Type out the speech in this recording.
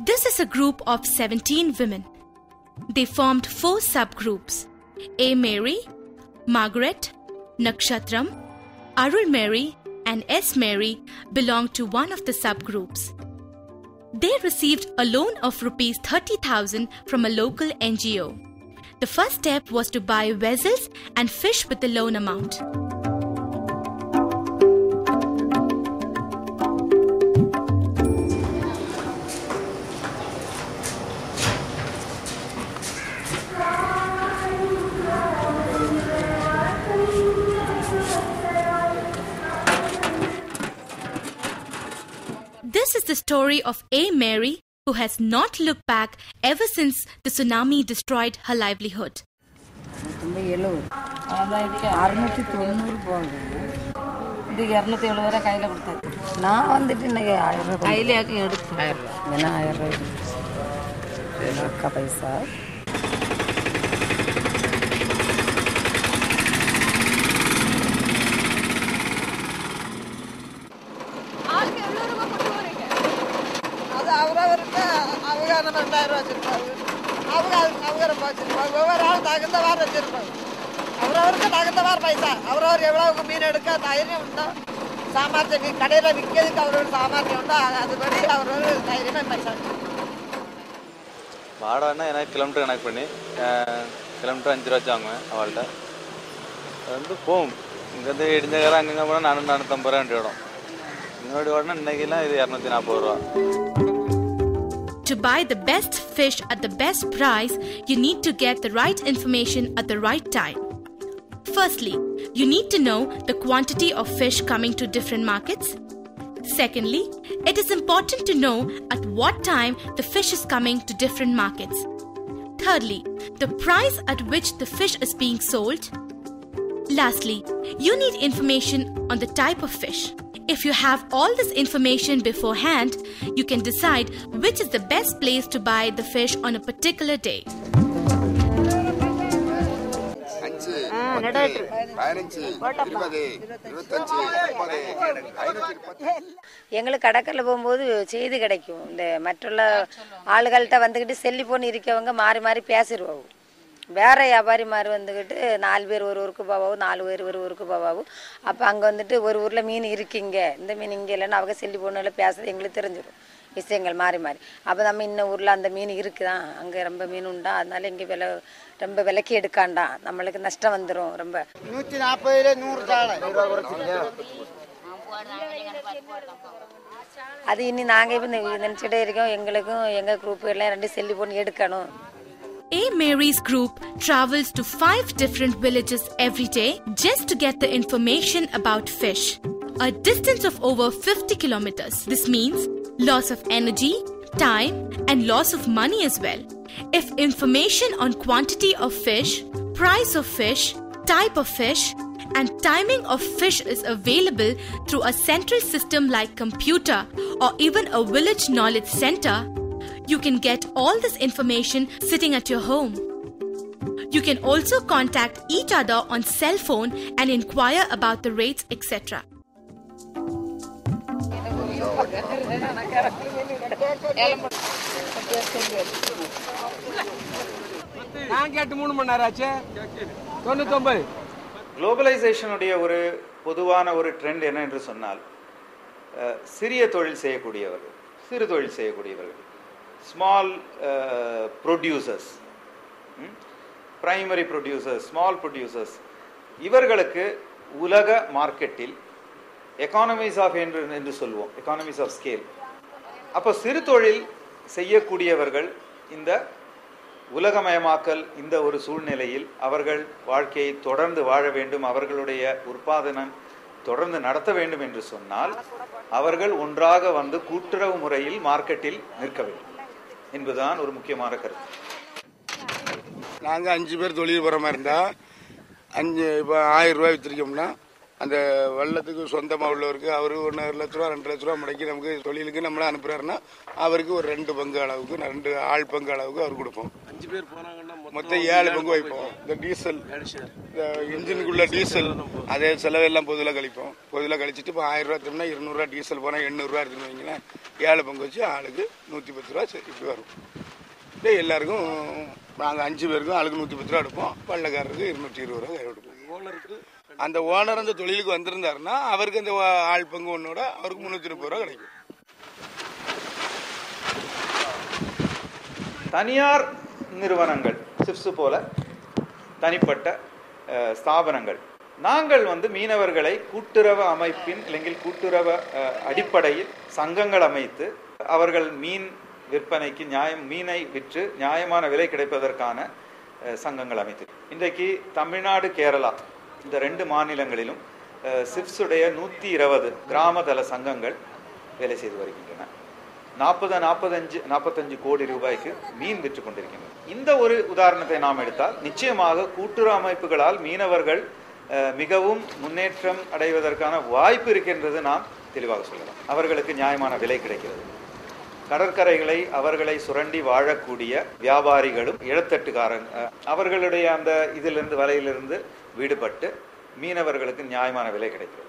This is a group of 17 women. They formed 4 subgroups. A. Mary, Margaret, Nakshatram, Arul Mary and S. Mary belonged to one of the subgroups. They received a loan of rupees 30,000 from a local NGO. The first step was to buy vessels and fish with the loan amount. This is the story of A. Mary, who has not looked back ever since the tsunami destroyed her livelihood. வாடகைன்னா எனக்கு kilometre கணக்கு பண்ணி kilometre 5 ரூபா வாங்குவேன் அவள்கிட்ட. அது வந்து போகும் இங்கேருந்து இடிஞ்சக்காரம் அங்கங்கே போனால் 450 ரூபா வண்டி ஓடும். இன்னொரு ஓடனா இன்னைக்கெல்லாம் இது 240 ரூபா. To buy the best fish at the best price, you need to get the right information at the right time. Firstly, you need to know the quantity of fish coming to different markets. Secondly, it is important to know at what time the fish is coming to different markets. Thirdly, the price at which the fish is being sold. Lastly, you need information on the type of fish. If you have all this information beforehand, you can decide which is the best place to buy the fish on a particular day. எங்களுக்கு கடற்கரையில் போகும்போது செய்தி கிடைக்கும். இந்த மற்றுள்ள ஆளுகள்கிட்ட வந்துக்கிட்டு செல்லிஃபோன் இருக்கவங்க மாறி மாறி பேசிடுவோம். வேறு வியாபாரி மாதிரி வந்துக்கிட்டு 4 பேர் ஒரு ஊருக்கு போவாவும், 4 பேர் ஒரு ஊருக்கு போவாவும். அப்போ அங்கே வந்துட்டு ஒரு ஊரில் மீன் இருக்குங்க, இந்த மீன் இங்கே இல்லைன்னு அவங்க செல்லிஃபோனில் பேசுறது எங்களுக்கு தெரிஞ்சிடும் விஷயங்கள் மாறி மாறி. அப்போ நம்ம இன்னும் ஊரில் அந்த மீன் இருக்குதான், அங்கே ரொம்ப மீன் உண்டா, அதனால இங்கே ரொம்ப விலைக்கு எடுக்காண்டா, நம்மளுக்கு நஷ்டம் வந்துடும். ரொம்ப 140 அது இனி நாங்கள் இப்போ நினச்சிட்டே இருக்கோம். எங்களுக்கும் எங்கள் குரூப்புகள்லாம் 2 செல்லிஃபோன் எடுக்கணும். A. Mary's group travels to 5 different villages every day just to get the information about fish. A distance of over 50 kilometers. This means loss of energy, time, and loss of money as well. If information on quantity of fish, price of fish, type of fish, and timing of fish is available through a central system like computer or even a village knowledge center, you can get all this information sitting at your home. You can also contact each other on cell phone and inquire about the rates, etc. குளோபலைசேஷனுடைய ஒரு பொதுவான ஒரு trend என்ன என்று சொன்னால், சிறிய தொழில் செய்யக்கூடியவர்கள், சிறு தொழில் செய்யக்கூடியவர்கள், small producers, primary producers, small producers, இவர்களுக்கு உலக மார்க்கெட்டில் எக்கானமிஸ் ஆஃப் என்று சொல்லுவோம், எக்கானமிஸ் ஆஃப் ஸ்கேல். அப்போ சிறு தொழில் செய்யக்கூடியவர்கள் இந்த உலகமயமாக்கல் இந்த ஒரு சூழ்நிலையில் அவர்கள் வாழ்க்கையை தொடர்ந்து வாழ வேண்டும், அவர்களுடைய உற்பத்தினம் தொடர்ந்து நடத்த வேண்டும் என்று சொன்னால் அவர்கள் ஒன்றாக வந்து கூட்டுறவு முறையில் மார்க்கெட்டில் நிற்க வேண்டும் என்பதுதான் ஒரு முக்கியமான கருத்து. நாங்கள் 5 பேர் தொழில் போகிற மாதிரி இருந்தால் இப்போ 1000 ரூபாய் விற்றுருக்கோம்னா அந்த வெள்ளத்துக்கு சொந்தமாக உள்ளவருக்கு அவர் 1.5 லட்ச ரூபா 2 லட்ச ரூபா முடக்கி நமக்கு தொழிலுக்கு நம்மளை அனுப்புறாருன்னா அவருக்கு ஒரு 2 பங்கு அளவுக்கு 2 ஆள் பங்கு அளவுக்கு அவர் கொடுப்போம். 5 பேர் போனாங்கன்னா மொத்தம் 7 பங்கு வைப்போம். இந்த டீசல், இந்த இன்ஜினுக்குள்ள டீசல் அதே செலவெல்லாம் பொதுவில் கழிப்போம். பொதுவில் கழிச்சிட்டு இப்போ 1000 ரூபா திரும்பினா 200 ரூபா டீசல் போனால் 800 ரூபா எடுத்துன்னு வைங்களேன். 7 பங்கு வச்சு ஆளுக்கு 110 ரூபா இப்படி வரும். இதே எல்லாருக்கும் நாங்கள் 5 பேருக்கும் ஆளுக்கு 110 ரூபா எடுப்போம். வள்ளக்காரருக்கு 220 ரூபா எடுப்போம். ஓனருக்கு அந்த ஓனர் அந்த தொழிலுக்கு வந்திருந்தாருன்னா அவருக்கு அந்த ஆள் பங்கு ஒன்னோட அவருக்கு 330 ரூபா கிடைக்கும். தனியார் நிறுவனங்கள் சிப்ஸ் போல தனிப்பட்ட ஸ்தாபனங்கள், நாங்கள் மீனவர்களை கூட்டுறவு அமைப்பின் இல்லைங்கில் கூட்டுறவு அடிப்படையில் சங்கங்கள் அமைத்து அவர்கள் மீன் விற்பனைக்கு மீனை விற்று நியாயமான விலை கிடைப்பதற்கான சங்கங்கள் அமைத்து இன்றைக்கு தமிழ்நாடு, கேரளா இந்த 2 மாநிலங்களிலும் சிப்ஸுடைய 120 கிராம தள சங்கங்கள் வேலை செய்து வருகின்றன. 45 கோடி ரூபாய்க்கு மீன் விற்று கொண்டிருக்கின்றனர். இந்த ஒரு உதாரணத்தை நாம் எடுத்தால் நிச்சயமாக கூட்டுறவு அமைப்புகளால் மீனவர்கள் மிகவும் முன்னேற்றம் அடைவதற்கான வாய்ப்பு இருக்கின்றது நாம் தெளிவாக சொல்லலாம். அவர்களுக்கு நியாயமான விலை கிடைக்கிறது. கடற்கரைகளை அவர்களை சுரண்டி வாழக்கூடிய வியாபாரிகளும் இடத்தட்டுக்காரங்க அவர்களுடைய அந்த இதிலிருந்து வலையிலிருந்து விடுபட்டு மீனவர்களுக்கு நியாயமான விலை கிடைக்கிறது.